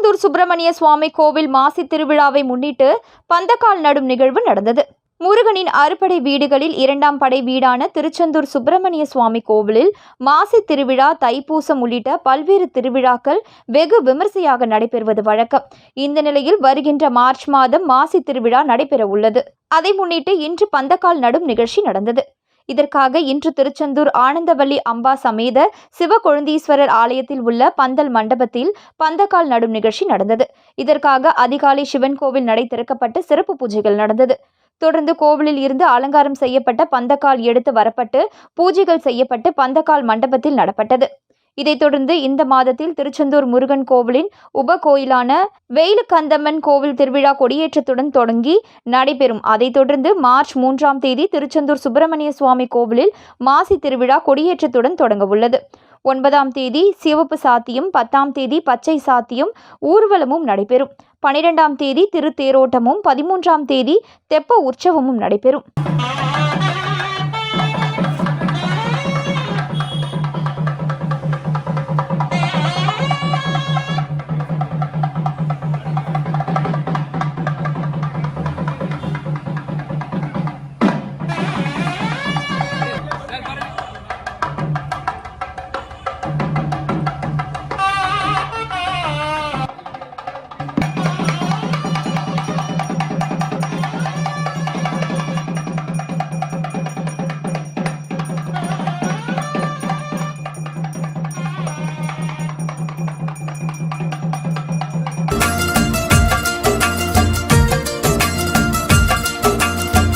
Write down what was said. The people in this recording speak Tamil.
திருச்செந்தூர் சுப்பிரமணிய சுவாமி கோவில் மாசி திருவிழாவை முன்னிட்டு பந்தக்கால் நடும் நிகழ்வு நடந்தது. முருகனின் அறுபடை வீடுகளில் இரண்டாம் படை வீடான திருச்செந்தூர் சுப்பிரமணிய சுவாமி கோவிலில் மாசி திருவிழா, தைப்பூசம் உள்ளிட்ட பல்வேறு திருவிழாக்கள் வெகு விமர்சையாக நடைபெறுவது வழக்கம். இந்த நிலையில் வருகின்ற மார்ச் மாதம் மாசி திருவிழா நடைபெற உள்ளது. அதை முன்னிட்டு இன்று பந்தக்கால் நடும் நிகழ்ச்சி நடந்தது. இதற்காக இன்று திருச்செந்தூர் ஆனந்தவல்லி அம்பா சமேத சிவகொழுந்தீஸ்வரர் ஆலயத்தில் உள்ள பந்தல் மண்டபத்தில் பந்தக்கால் நடும் நிகழ்ச்சி நடந்தது. இதற்காக அதிகாலை சிவன் கோவில் நடை திறக்கப்பட்டு சிறப்பு பூஜைகள் நடந்தது. தொடர்ந்து கோவிலில் இருந்து அலங்காரம் செய்யப்பட்ட பந்தக்கால் எடுத்து வரப்பட்டு பூஜைகள் செய்யப்பட்டு பந்தக்கால் மண்டபத்தில் நடப்பட்டது. இதைத் தொடர்ந்து இந்த மாதத்தில் திருச்செந்தூர் முருகன் கோவிலின் உப கோயிலான வெயிலுக்கந்தம்மன் கோவில் திருவிழா கொடியேற்றத்துடன் தொடங்கி நடைபெறும். அதைத் தொடர்ந்து மார்ச் 3ஆம் தேதி திருச்செந்தூர் சுப்பிரமணிய சுவாமி கோவிலில் மாசி திருவிழா கொடியேற்றத்துடன் தொடங்க உள்ளது. 9ஆம் தேதி சிவப்பு சாத்தியும், 10ஆம் தேதி பச்சை சாத்தியும் ஊர்வலமும் நடைபெறும். 12ஆம் தேதி திருத்தேரோட்டமும், 13ஆம் தேதி தெப்ப உற்சவமும் நடைபெறும்.